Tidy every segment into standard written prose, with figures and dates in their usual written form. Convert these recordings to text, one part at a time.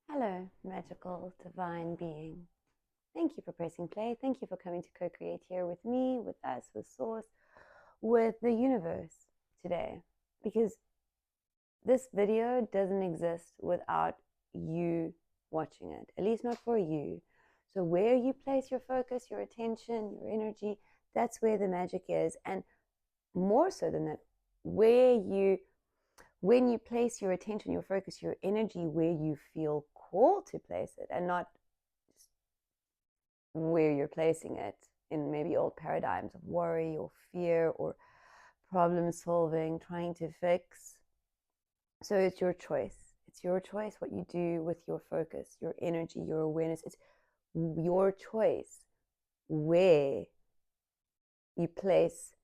Hello, magical divine being. Thank you for pressing play. Thank you for coming to co-create here with me, with us, with Source, with the universe today. Because this video doesn't exist without you watching it, at least not for you. So where you place your focus, your attention, your energy, that's where the magic is. And more so than that, when you place your attention, your focus, your energy where you feel called to place it, and not where you're placing it in maybe old paradigms of worry or fear or problem solving, trying to fix. So it's your choice. It's your choice what you do with your focus, your energy, your awareness. It's your choice where you place.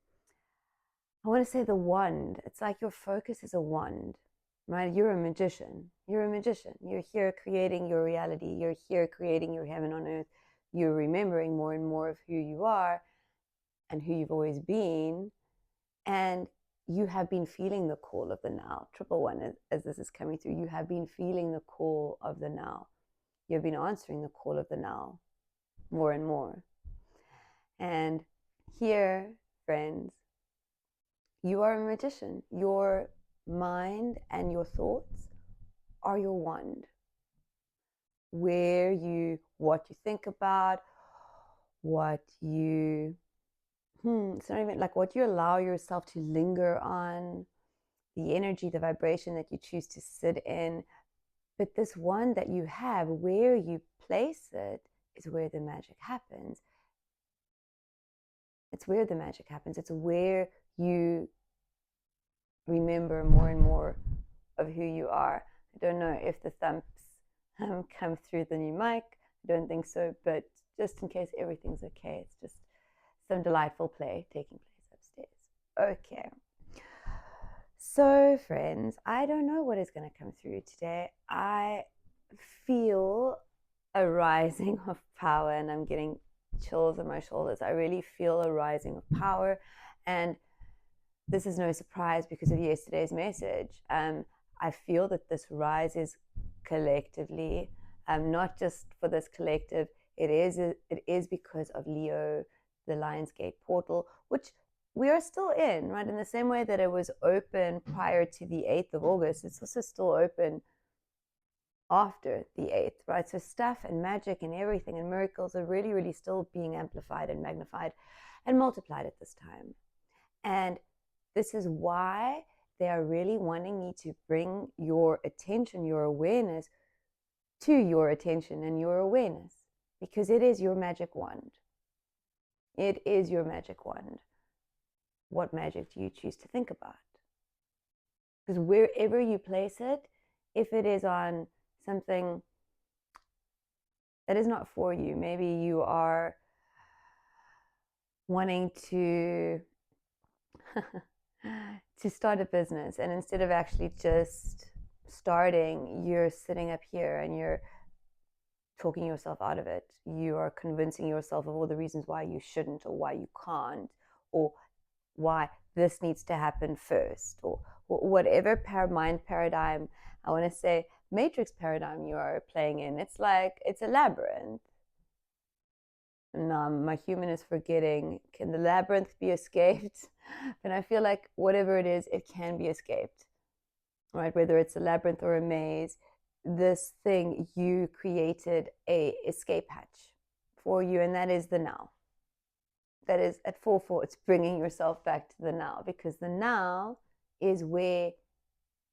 I want to say the wand. It's like your focus is a wand, right? You're a magician. You're a magician. You're here creating your reality. You're here creating your heaven on earth. You're remembering more and more of who you are and who you've always been. And you have been feeling the call of the now. Triple one, as this is coming through, you have been feeling the call of the now. You've been answering the call of the now more and more. And here, friends, you are a magician. Your mind and your thoughts are your wand. What you think about, it's not even like what you allow yourself to linger on, the energy, the vibration that you choose to sit in. But this one that you have, where you place it, is where the magic happens. It's where the magic happens. It's where you remember more and more of who you are. I don't know if the thumps come through the new mic. I don't think so, but just in case everything's okay, it's just some delightful play taking place upstairs. Okay. So, friends, I don't know what is going to come through today. I feel a rising of power, and I'm getting chills on my shoulders. I really feel a rising of power, and this is no surprise because of yesterday's message. I feel that this rises collectively, not just for this collective. It is because of Leo, the Lionsgate portal, which we are still in, right? In the same way that it was open prior to the 8th of August, it's also still open after the 8th, right? So stuff and magic and everything and miracles are really, really still being amplified and magnified and multiplied at this time. And this is why they are really wanting you to bring your attention, your awareness to your attention and your awareness, because it is your magic wand. It is your magic wand. What magic do you choose to think about? Because wherever you place it, if it is on something that is not for you, maybe you are wanting to start a business, and instead of actually just starting, you're sitting up here and you're talking yourself out of it. You are convincing yourself of all the reasons why you shouldn't, or why you can't, or why this needs to happen first, or whatever mind paradigm, I want to say matrix paradigm you are playing in. It's like it's a labyrinth. And my human is forgetting, can the labyrinth be escaped? And I feel like whatever it is, it can be escaped, right? Whether it's a labyrinth or a maze, this thing, you created a escape hatch for you, and that is the now. That is at 4-4, it's bringing yourself back to the now, because the now is where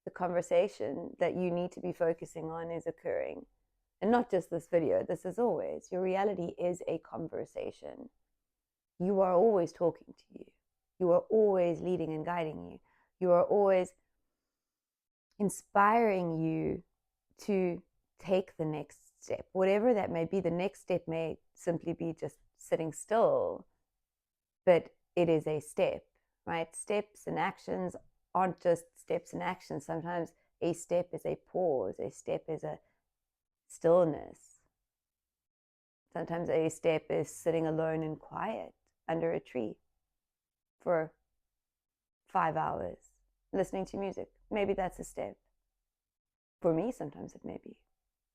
the conversation that you need to be focusing on is occurring. And not just this video, this is always. Your reality is a conversation. You are always talking to you. You are always leading and guiding you. You are always inspiring you to take the next step. Whatever that may be, the next step may simply be just sitting still, but it is a step, right? Steps and actions aren't just steps and actions. Sometimes a step is a pause. A step is a stillness. Sometimes a step is sitting alone and quiet under a tree for 5 hours, listening to music. Maybe that's a step. For me, sometimes it may be.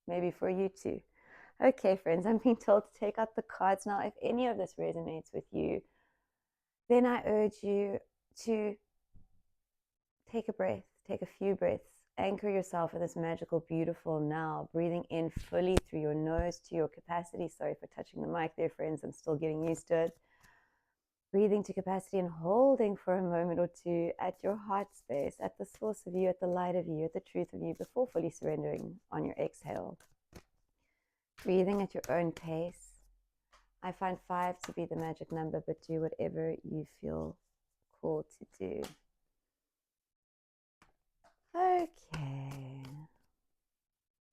maybe for you too. Okay, friends, I'm being told to take out the cards now. If any of this resonates with you, then I urge you to take a breath, take a few breaths, anchor yourself in this magical, beautiful now, breathing in fully through your nose to your capacity. Sorry for touching the mic there, friends. I'm still getting used to it. Breathing to capacity and holding for a moment or two at your heart space, at the source of you, at the light of you, at the truth of you, before fully surrendering on your exhale. Breathing at your own pace. I find 5 to be the magic number, but do whatever you feel called to do. Okay.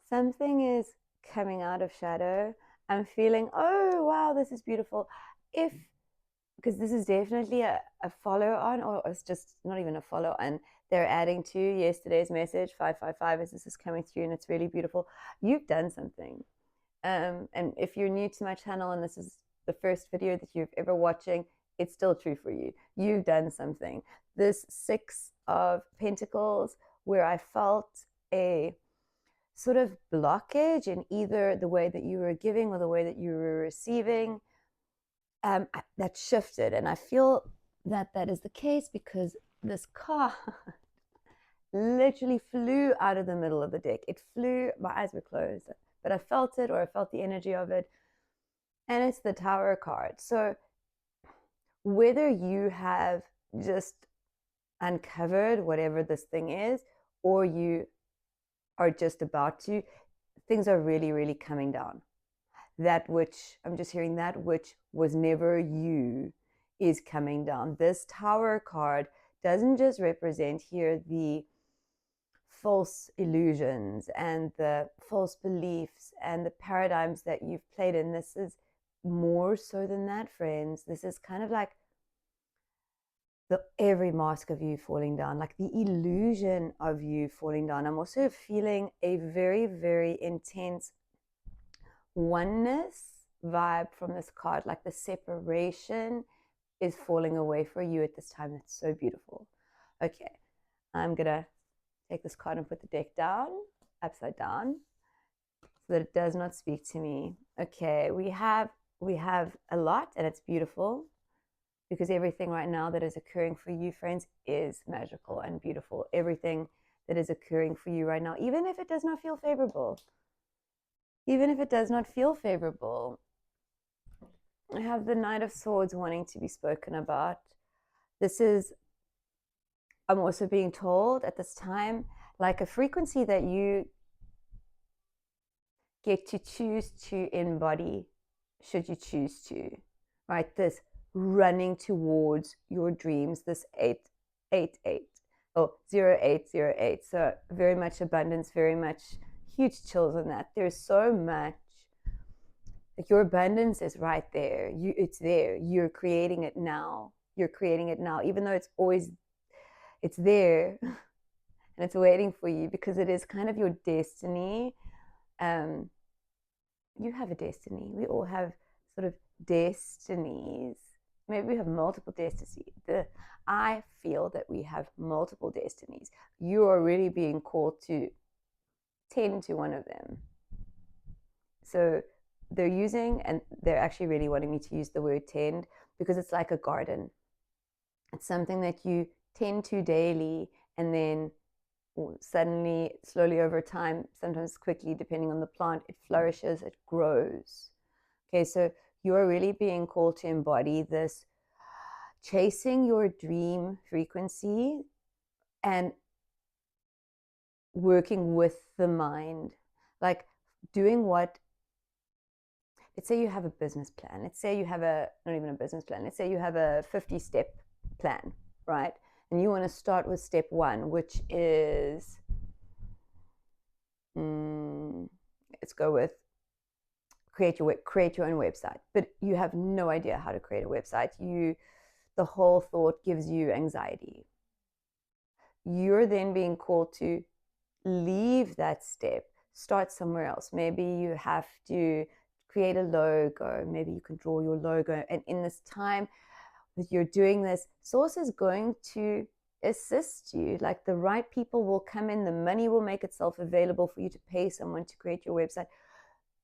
Something is coming out of shadow. I'm feeling, oh, wow, this is beautiful. Because this is definitely a follow on, or it's just not even a follow on. They're adding to yesterday's message, 555, as this is coming through, and it's really beautiful. You've done something. And if you're new to my channel and this is the first video that you've ever watching, it's still true for you. You've done something. This 6 of Pentacles, where I felt a sort of blockage in either the way that you were giving or the way that you were receiving, that shifted. And I feel that that is the case because this card literally flew out of the middle of the deck. It flew, my eyes were closed, but I felt it, or I felt the energy of it. And it's the Tower card. So whether you have just uncovered whatever this thing is, or you are just about to, things are really, really coming down. That which, I'm just hearing, that which was never you is coming down. This Tower card doesn't just represent here the false illusions and the false beliefs and the paradigms that you've played in. This is more so than that, friends. This is kind of like every mask of you falling down, like the illusion of you falling down. I'm also feeling a very, very intense oneness vibe from this card, like the separation is falling away for you at this time. That's so beautiful. Okay, I'm gonna take this card and put the deck down, upside down, so that it does not speak to me. Okay, we have a lot, and it's beautiful, because everything right now that is occurring for you, friends, is magical and beautiful. Everything that is occurring for you right now, even if it does not feel favorable, I have the Knight of Swords wanting to be spoken about. This is, I'm also being told at this time, like a frequency that you get to choose to embody, should you choose to, right? This running towards your dreams, this 888, oh, 0808. So very much abundance, very much huge chills on that. There's so much. Like, your abundance is right there. It's there. You're creating it now. Even though it's there and it's waiting for you, because it is kind of your destiny. You have a destiny. We all have sort of destinies. Maybe we have multiple destinies. I feel that we have multiple destinies. You are really being called to tend to one of them. So they're actually really wanting me to use the word tend, because it's like a garden. It's something that you tend to daily, and then suddenly, slowly over time, sometimes quickly, depending on the plant, it flourishes, it grows. Okay, so you're really being called to embody this chasing your dream frequency and working with the mind, like doing what, let's say you have a business plan. Let's say you have not even a business plan. Let's say you have a 50-step plan, right? And you want to start with step 1, which is, let's go with create your own website. But you have no idea how to create a website. The whole thought gives you anxiety. You're then being called to leave that step, start somewhere else. Maybe you have to create a logo. Maybe you can draw your logo. And in this time that you're doing this, Source is going to assist you. Like the right people will come in, the money will make itself available for you to pay someone to create your website.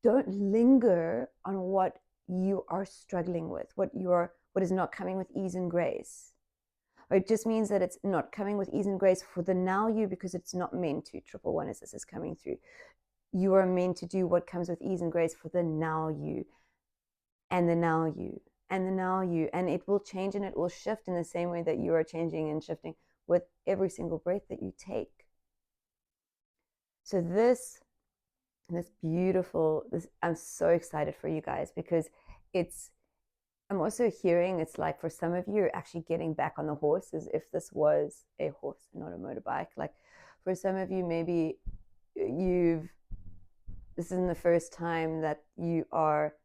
Don't linger on what you are struggling with, what is not coming with ease and grace. Or it just means that it's not coming with ease and grace for the now you, because it's not meant to. 111 as this is coming through. You are meant to do what comes with ease and grace for the now you, and the now you, and the now you. And it will change and it will shift in the same way that you are changing and shifting with every single breath that you take. So this beautiful, I'm so excited for you guys, because I'm also hearing it's like for some of you, you're actually getting back on the horse, as if this was a horse and not a motorbike. Like for some of you, maybe this isn't the first time that you are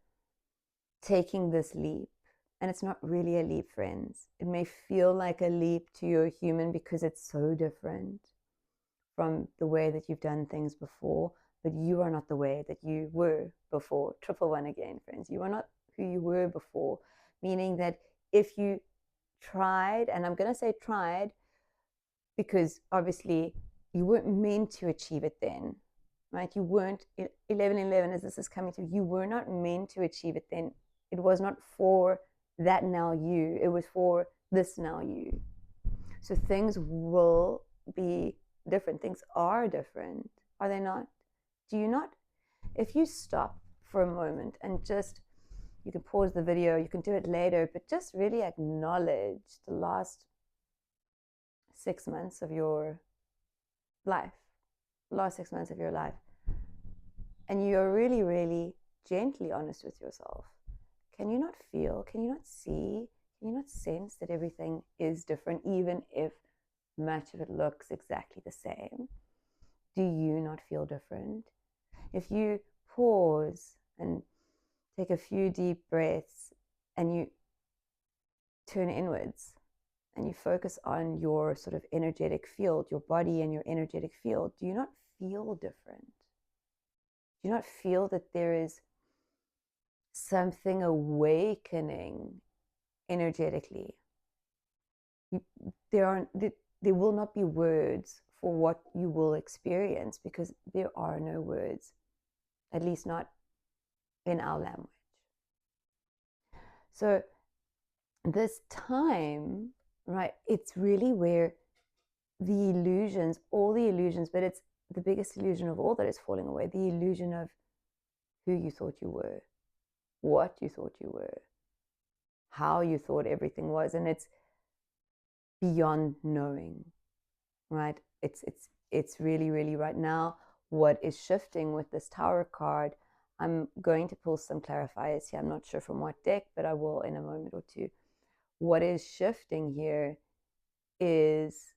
taking this leap. And it's not really a leap, friends. It may feel like a leap to your human because it's so different from the way that you've done things before, but you are not the way that you were before. 111 again, friends. You are not who you were before, meaning that if you tried, and I'm going to say tried because obviously you weren't meant to achieve it then, right? You weren't, 1111 as this is coming through, you were not meant to achieve it then. It was not for that now you, it was for this now you. So things will be different. Things are different, are they not? Do you not? If you stop for a moment and just, you can pause the video, you can do it later, but just really acknowledge the last 6 months of your life, and you're really, really gently honest with yourself. Can you not feel, can you not see, can you not sense that everything is different, even if much of it looks exactly the same? Do you not feel different? If you pause and take a few deep breaths and you turn inwards and you focus on your sort of energetic field, your body and your energetic field, do you not feel different? Do you not feel that there is something awakening energetically? There will not be words for what you will experience, because there are no words, at least not in our language. So this time, right, it's really where the illusions, all the illusions, but it's the biggest illusion of all that is falling away, the illusion of who you thought you were, what you thought you were, how you thought everything was. And it's beyond knowing, right? It's really, really right now what is shifting with this Tower card. I'm going to pull some clarifiers here. I'm not sure from what deck, but I will in a moment or two. What is shifting here is,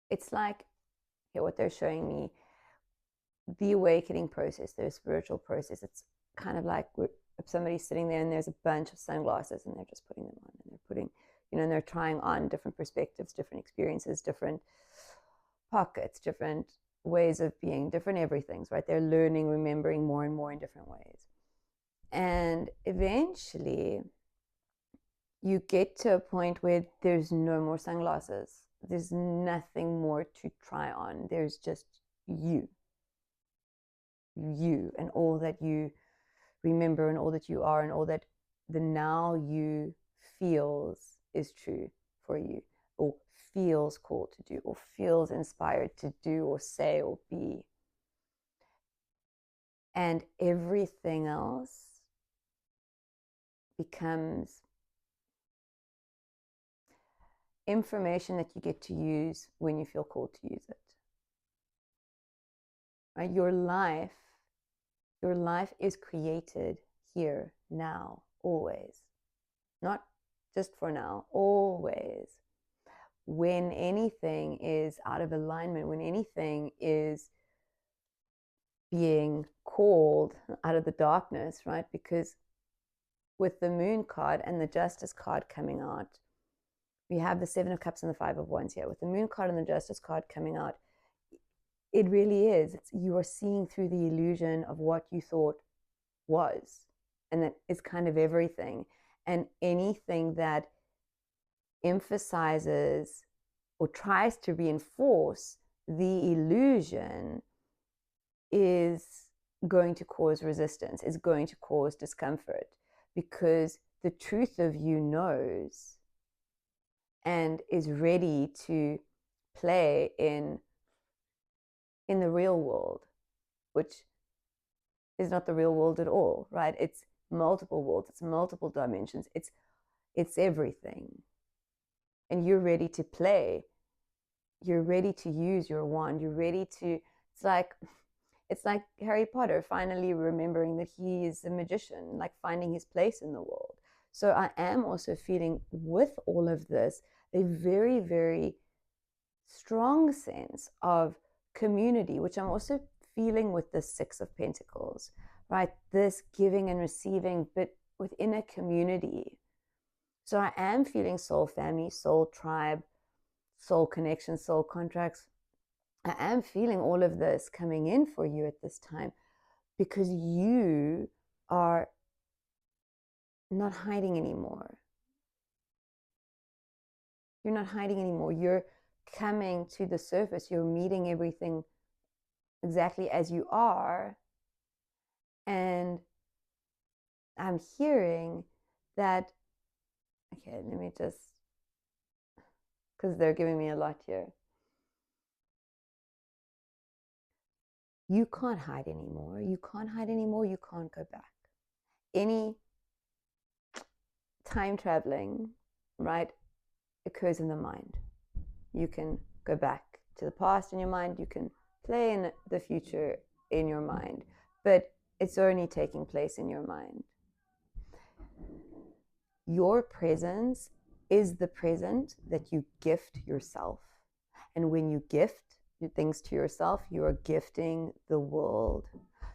it's like, here, what they're showing me, the awakening process, their spiritual process. It's kind of like if somebody's sitting there and there's a bunch of sunglasses and they're just putting them on, and they're putting, and they're trying on different perspectives, different experiences, different pockets, different ways of being, different everythings, right? They're learning, remembering more and more in different ways. And eventually you get to a point where there's no more sunglasses. There's nothing more to try on. There's just you and all that you remember and all that you are and all that the now you feels is true for you, or feels called to do, or feels inspired to do or say or be. And everything else becomes information that you get to use when you feel called to use it. Right? Your life is created here, now, always. Not just for now, always. When anything is out of alignment, when anything is being called out of the darkness, right? Because with the Moon card and the Justice card coming out, we have the Seven of Cups and the Five of Wands here. With the Moon card and the Justice card coming out, it really is. You are seeing through the illusion of what you thought was, and that is kind of everything. And anything that emphasizes or tries to reinforce the illusion is going to cause resistance, is going to cause discomfort, because the truth of you knows and is ready to play in the real world, which is not the real world at all, right? It's multiple worlds, it's multiple dimensions, it's everything. And you're ready to play. You're ready to use your wand. You're ready to, it's like Harry Potter finally remembering that he is a magician, like finding his place in the world. So I am also feeling with all of this a very, very strong sense of community, which I'm also feeling with the Six of Pentacles, right? This giving and receiving, but within a community. So I am feeling soul family, soul tribe, soul connection, soul contracts. I am feeling all of this coming in for you at this time, because you are not hiding anymore. You're not hiding anymore. You're coming to the surface. You're meeting everything exactly as you are. And I'm hearing that, okay, let me just, because they're giving me a lot here. You can't hide anymore. You can't hide anymore. You can't go back. Any time traveling, right, occurs in the mind. You can go back to the past in your mind. You can play in the future in your mind, but it's only taking place in your mind. Your presence is the present that you gift yourself. And when you gift things to yourself, you are gifting the world.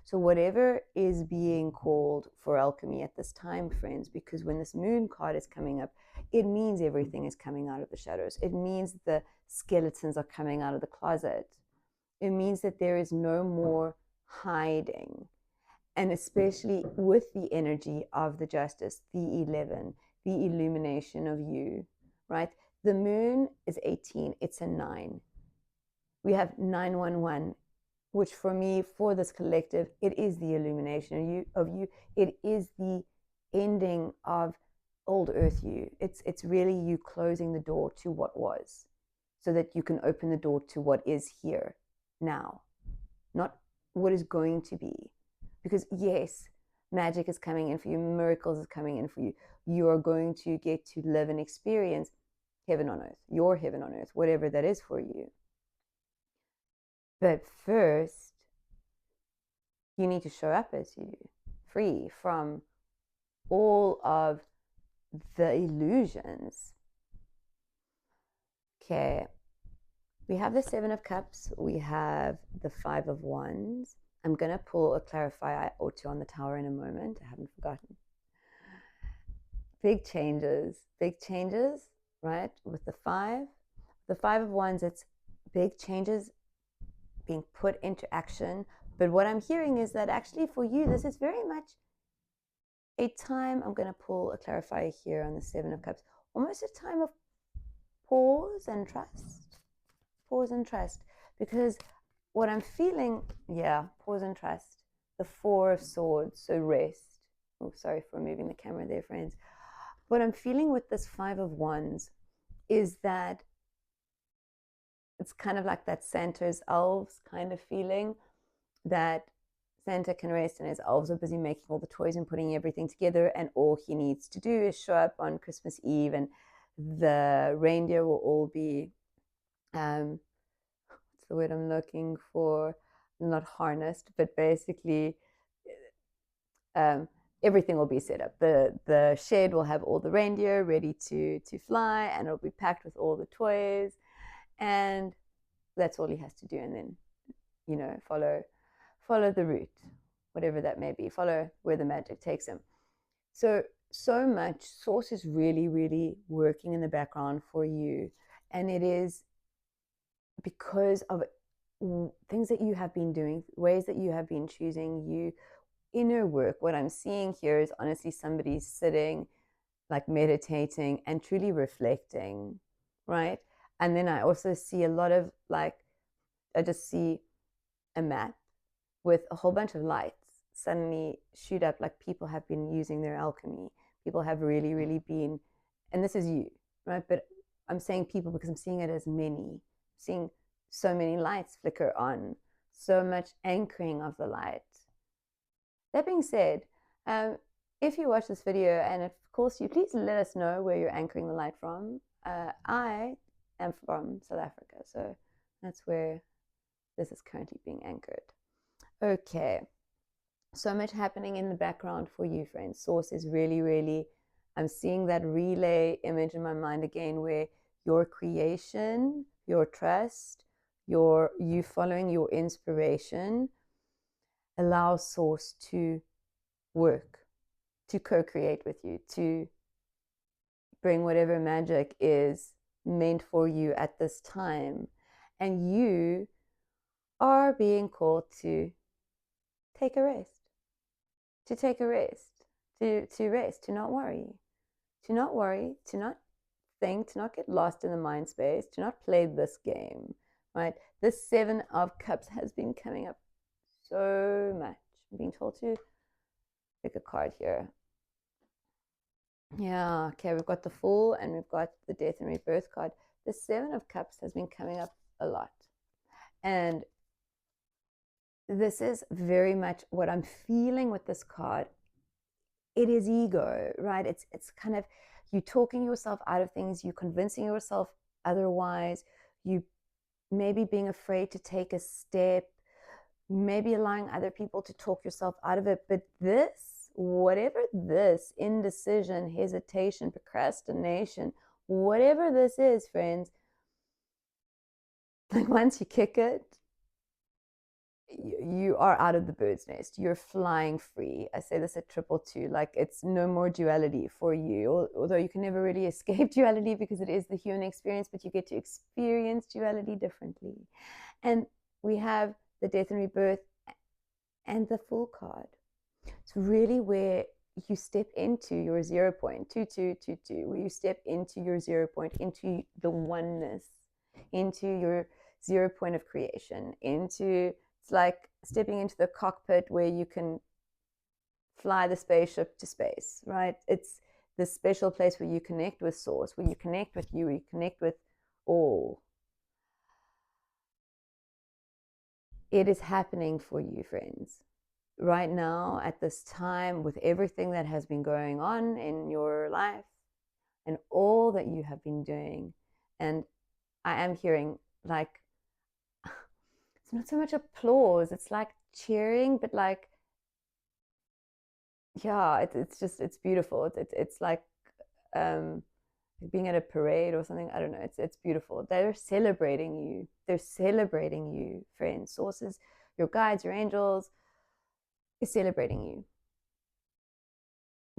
So whatever is being called for alchemy at this time, friends, because when this moon card is coming up, it means everything is coming out of the shadows. It means the skeletons are coming out of the closet. It means that there is no more hiding. And especially with the energy of the justice, the 11, the illumination of you, right? The moon is 18, it's a 9. We have 911, which for me, for this collective, it is the illumination of you. It is the ending of old earth you. It's really you closing the door to what was, so that you can open the door to what is here now, not what is going to be. Because yes, magic is coming in for you, miracles is coming in for you. You are going to get to live and experience heaven on earth, your heaven on earth, whatever that is for you. But first, you need to show up as you, free from all of the illusions. Okay, we have the Seven of Cups, we have the Five of Wands. I'm going to pull a clarify or two on the Tower in a moment. I haven't forgotten. Big changes, right? With the Five of Wands, it's big changes being put into action. But what I'm hearing is that actually for you, this is very much a time, I'm going to pull a clarifier here on the Seven of Cups, almost a time of pause and trust. Pause and trust. Because what I'm feeling, yeah, pause and trust. The Four of Swords, so rest. Oh, sorry for moving the camera there, friends. What I'm feeling with this Five of Wands is that it's kind of like that Santa's elves kind of feeling, that Santa can rest and his elves are busy making all the toys and putting everything together, and all he needs to do is show up on Christmas Eve, and the reindeer will all be, what's the word I'm looking for? Not harnessed, but basically everything will be set up. The shed will have all the reindeer ready to fly, and it'll be packed with all the toys, and that's all he has to do. And then, you know, follow the route, whatever that may be, follow where the magic takes him. So much source is really, really working in the background for you, and it is because of things that you have been doing, ways that you have been choosing, you inner work. What I'm seeing here is honestly somebody sitting like meditating and truly reflecting, right? And then I also see a lot of like, I just see a map with a whole bunch of lights suddenly shoot up, like people have been using their alchemy. People have really, really been, and this is you, right? But I'm saying people because I'm seeing it as many, seeing so many lights flicker on, so much anchoring of the light. That being said, if you watch this video, and of course you, please let us know where you're anchoring the light from. I am from South Africa, so that's where this is currently being anchored. Okay, so much happening in the background for you, friends. Source is really, really, I'm seeing that relay image in my mind again, where your creation, your trust, you following your inspiration allows source to work, to co-create with you, to bring whatever magic is meant for you at this time. And you are being called to take a rest, to take a rest, to rest, to not worry, to not worry, to not think, to not get lost in the mind space, to not play this game, right? This 7 of Cups has been coming up so much. I'm being told to pick a card here. Yeah, okay, we've got the Fool and we've got the Death and Rebirth card. The 7 of Cups has been coming up a lot. And this is very much what I'm feeling with this card. It is ego, right? It's kind of you talking yourself out of things, you convincing yourself otherwise, you maybe being afraid to take a step, maybe allowing other people to talk yourself out of it. But this, whatever this indecision, hesitation, procrastination, whatever this is, friends, like once you kick it, you are out of the bird's nest. You're flying free. I say this at 222, like it's no more duality for you, although you can never really escape duality because it is the human experience, but you get to experience duality differently. And we have the Death and Rebirth and the Fool card. It's really where you step into your 0.2222, where you step into your 0 point, into the oneness, into your 0 point of creation, into, it's like stepping into the cockpit where you can fly the spaceship to space, right? It's this special place where you connect with source, where you connect with you, you connect with all. It is happening for you, friends. Right now, at this time, with everything that has been going on in your life and all that you have been doing. And I am hearing like, it's not so much applause, it's like cheering, but like, yeah, it's just, it's beautiful. It's like being at a parade or something. I don't know. It's beautiful. They're celebrating you. They're celebrating you, friends. Sources, your guides, your angels, is celebrating you.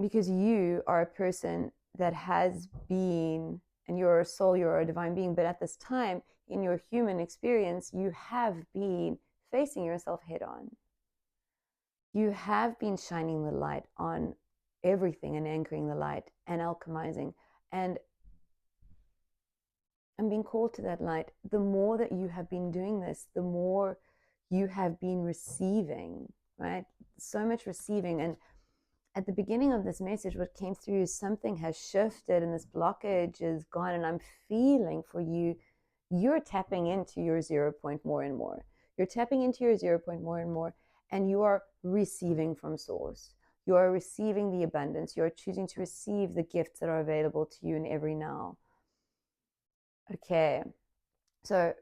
Because you are a person that has been, and you're a soul, you're a divine being, but at this time in your human experience, you have been facing yourself head on. You have been shining the light on everything and anchoring the light and alchemizing. And being called to that light. The more that you have been doing this, the more you have been receiving, right? So much receiving. And at the beginning of this message, what came through is something has shifted and this blockage is gone. And I'm feeling for you, you're tapping into your 0 point more and more. You're tapping into your 0 point more and more, and you are receiving from source. You are receiving the abundance. You are choosing to receive the gifts that are available to you in every now. Okay, so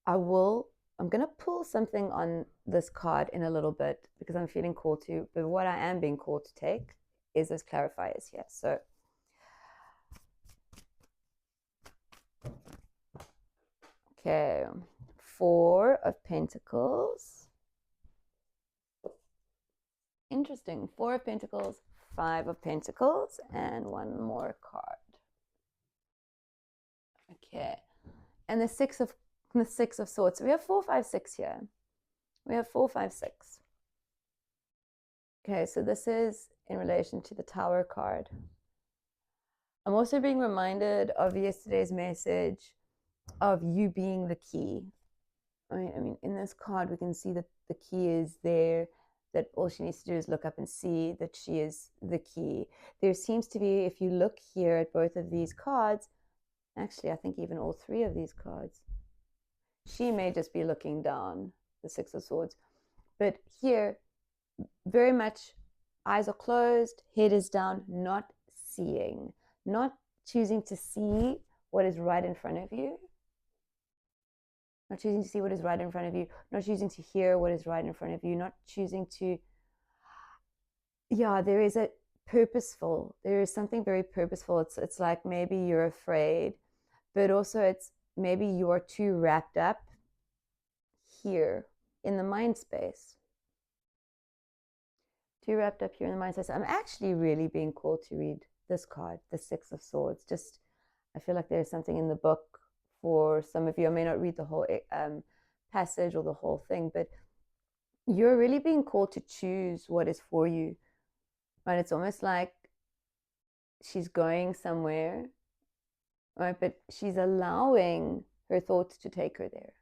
I'm going to pull something on this card in a little bit because I'm feeling called to, but what I am being called to take is those clarifiers here. So, okay, 4 of Pentacles. Interesting, 4 of Pentacles, 5 of Pentacles, and one more card. Okay, and the Six of Swords. We have 4, 5, 6 here. We have 4, 5, 6. Okay, so this is in relation to the Tower card. I'm also being reminded of yesterday's message of you being the key. I mean, in this card, we can see that the key is there, that all she needs to do is look up and see that she is the key. There seems to be, if you look here at both of these cards, actually, I think even all three of these cards, she may just be looking down, the Six of Swords. But here, very much eyes are closed, head is down, not seeing, not choosing to see what is right in front of you, not choosing to see what is right in front of you, not choosing to hear what is right in front of you, not choosing to, there is something very purposeful. It's like maybe you're afraid, but also it's maybe you're too wrapped up here in the mind space. Too wrapped up here in the mind space. I'm actually really being called to read this card, the Six of Swords. Just, I feel like there's something in the book for some of you. I may not read the whole passage or the whole thing, but you're really being called to choose what is for you, right? It's almost like she's going somewhere, right? But she's allowing her thoughts to take her there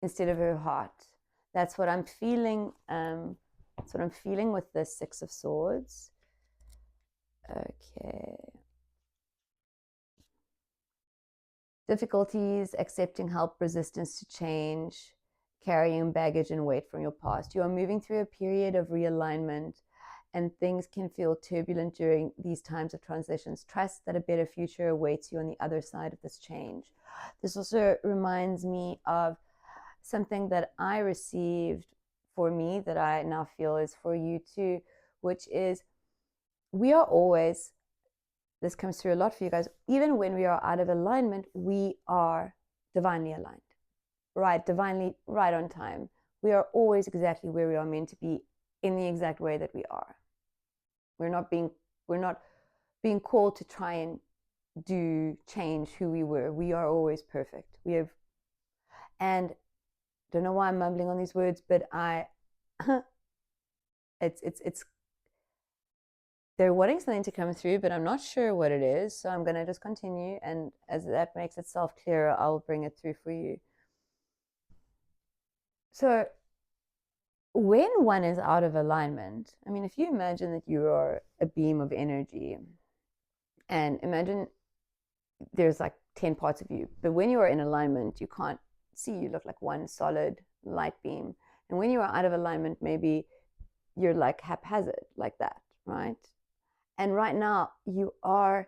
instead of her heart. That's what I'm feeling. That's what I'm feeling with the Six of Swords. Okay. Difficulties, accepting help, resistance to change, carrying baggage and weight from your past. You are moving through a period of realignment, and things can feel turbulent during these times of transitions. Trust that a better future awaits you on the other side of this change. This also reminds me of something that I received for me that I now feel is for you too, which is we are always, this comes through a lot for you guys, even when we are out of alignment, we are divinely aligned, right? Divinely right on time. We are always exactly where we are meant to be in the exact way that we are. We're not being called to try and change who we were. We are always perfect. And don't know why I'm mumbling on these words, but it's they're wanting something to come through, but I'm not sure what it is. So I'm going to just continue. And as that makes itself clearer, I'll bring it through for you. So when one is out of alignment, I mean, if you imagine that you are a beam of energy, and imagine there's like 10 parts of you, but when you are in alignment, you can't see, you look like one solid light beam. And when you are out of alignment, maybe you're like haphazard, like that, right? And right now, you are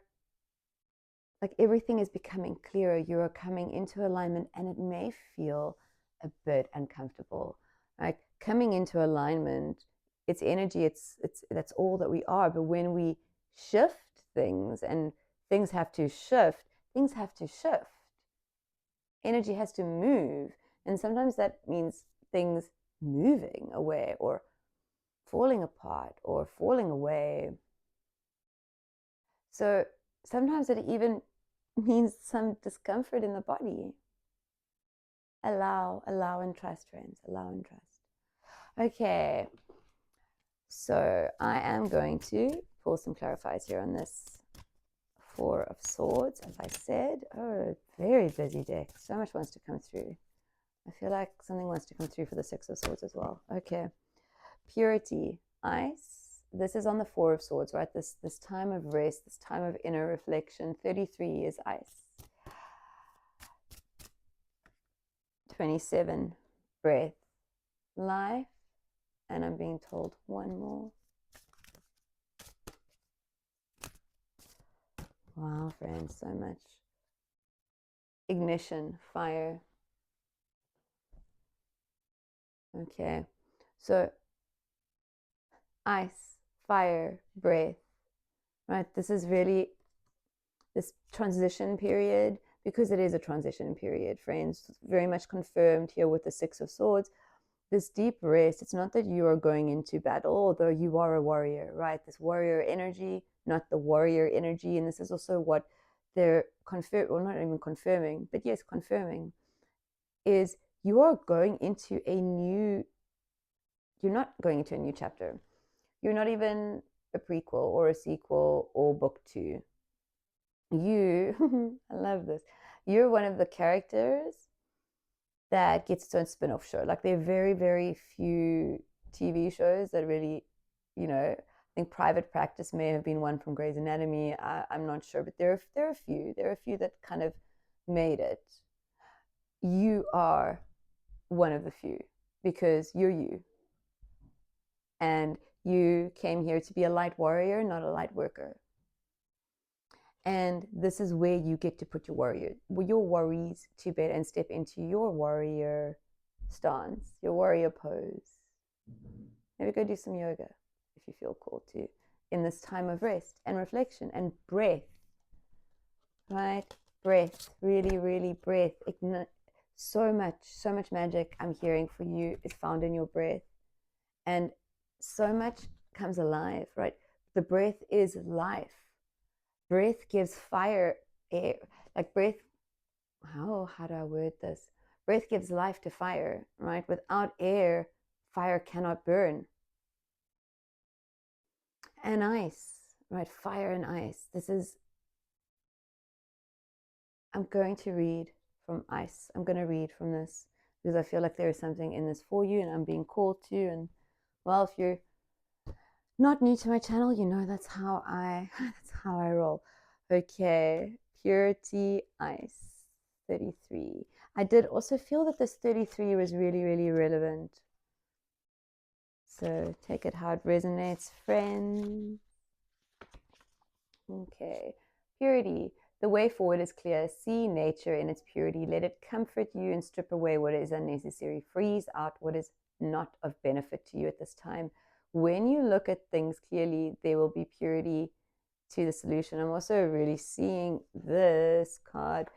like everything is becoming clearer. You are coming into alignment, and it may feel a bit uncomfortable. Like coming into alignment, it's energy, it's that's all that we are. But when we shift things, and things have to shift, energy has to move. And sometimes that means things moving away or falling apart or falling away. So sometimes it even means some discomfort in the body. Allow and trust, friends. Allow and trust. Okay. So I am going to pull some clarifiers here on this Four of Swords, as I said. Oh, very busy deck. So much wants to come through. I feel like something wants to come through for the Six of Swords as well. Okay. Purity, ice. This is on the Four of Swords, right? This time of rest, this time of inner reflection. 33 is ice. 27, breath, life. And I'm being told one more. Wow, friends, so much. Ignition, fire. Okay, so ice, fire, breath, right? This is really this transition period, because it is a transition period, friends, very much confirmed here with the Six of Swords. This deep rest, it's not that you are going into battle, although you are a warrior, right? This warrior energy, not the warrior energy. And this is also what they're not even confirming, but yes, confirming, is you are going into you're not going into a new chapter. You're not even a prequel or a sequel or book 2. I love this. You're one of the characters that gets its own spin-off show. Like there are very, very few TV shows that really, I think Private Practice may have been one from Grey's Anatomy. I'm not sure, but there are a few. There are a few that kind of made it. You are one of the few because you're you, and you came here to be a light warrior, not a light worker. And this is where you get to put your worries to bed and step into your warrior stance, your warrior pose. Maybe go do some yoga if you feel called to in this time of rest and reflection and breath, right? Breath, really, really breath. So much magic I'm hearing for you is found in your breath. And so much comes alive, right? The breath is life. Breath gives fire, air, like breath. How do I word this? Breath gives life to fire, right? Without air, fire cannot burn. And ice, right? Fire and ice. I'm going to read from ice. I'm going to read from this because I feel like there is something in this for you and I'm being called to. And well, if you're not new to my channel, you know that's how I roll. Okay, purity ice 33. I did also feel that this 33 was really, really relevant. So take it how it resonates, friend. Okay, purity. The way forward is clear. See nature in its purity. Let it comfort you and strip away what is unnecessary. Freeze out what is not of benefit to you at this time. When you look at things clearly, there will be purity to the solution. I'm also really seeing this card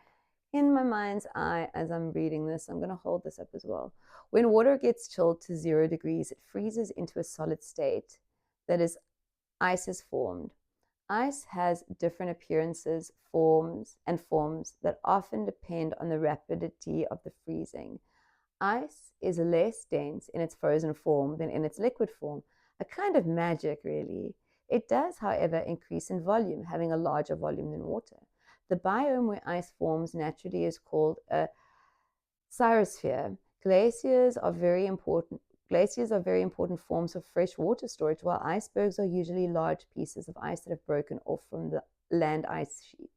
in my mind's eye as I'm reading this. I'm going to hold this up as well. When water gets chilled to 0 degrees, it freezes into a solid state. That is, ice is formed. Ice has different appearances, forms that often depend on the rapidity of the freezing. Ice is less dense in its frozen form than in its liquid form, a kind of magic, really. It does, however, increase in volume, having a larger volume than water. The biome where ice forms naturally is called a cyrosphere. Glaciers are very important forms of fresh water storage, while icebergs are usually large pieces of ice that have broken off from the land ice sheet.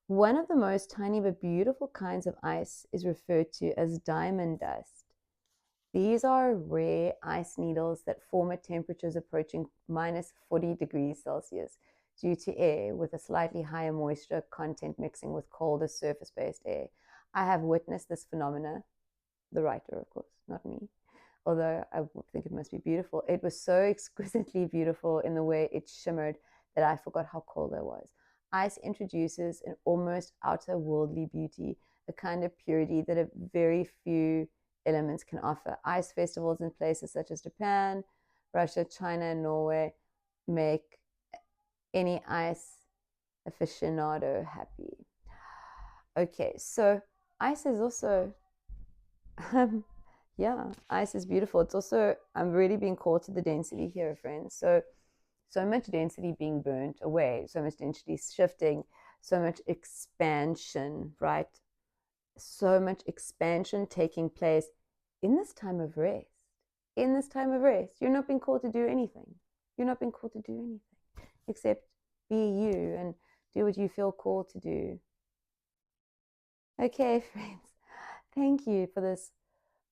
One of the most tiny but beautiful kinds of ice is referred to as diamond dust. These are rare ice needles that form at temperatures approaching minus 40 degrees Celsius due to air with a slightly higher moisture content mixing with colder surface-based air. I have witnessed this phenomena, the writer, of course, not me, although I think it must be beautiful. It was so exquisitely beautiful in the way it shimmered that I forgot how cold I was. Ice introduces an almost outer-worldly beauty, a kind of purity that a very few elements can offer. Ice festivals in places such as Japan, Russia, China, and Norway make any ice aficionado happy. Okay, so ice is also yeah, ice is beautiful. It's also, I'm really being called to the density here, friends. So much density being burnt away, so much density shifting, so much expansion, right? So much expansion taking place in this time of rest. In this time of rest, you're not being called to do anything. You're not being called to do anything except be you and do what you feel called to do. Okay, friends, thank you for this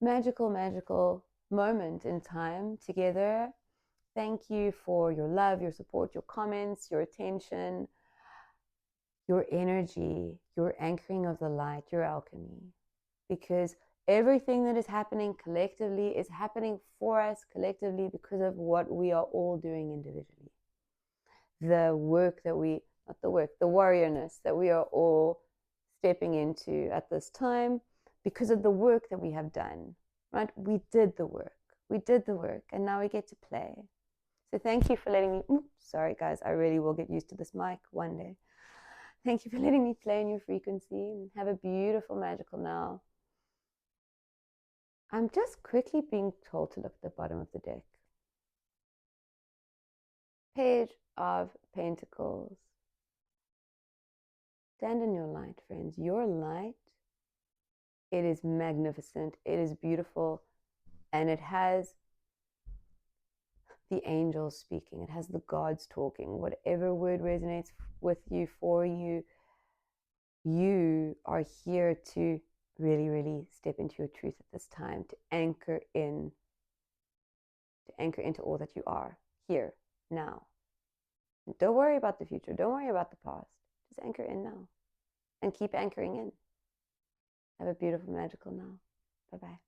magical, magical moment in time together. Thank you for your love, your support, your comments, your attention, your energy, your anchoring of the light, your alchemy. Because everything that is happening collectively is happening for us collectively because of what we are all doing individually. The work that the warriorness that we are all stepping into at this time because of the work that we have done, right? We did the work. We did the work, and now we get to play. So thank you for letting me, sorry guys, I really will get used to this mic one day. Thank you for letting me play in your frequency. Have a beautiful, magical now. I'm just quickly being told to look at the bottom of the deck. Page of Pentacles. Stand in your light, friends. Your light, it is magnificent, it is beautiful, and it has the angels speaking, it has the gods talking. Whatever word resonates with you, for you, you are here to really, really step into your truth at this time, to anchor into all that you are here now. Don't worry about the future, don't worry about the past. Just anchor in now and keep anchoring in. Have a beautiful, magical now. Bye bye.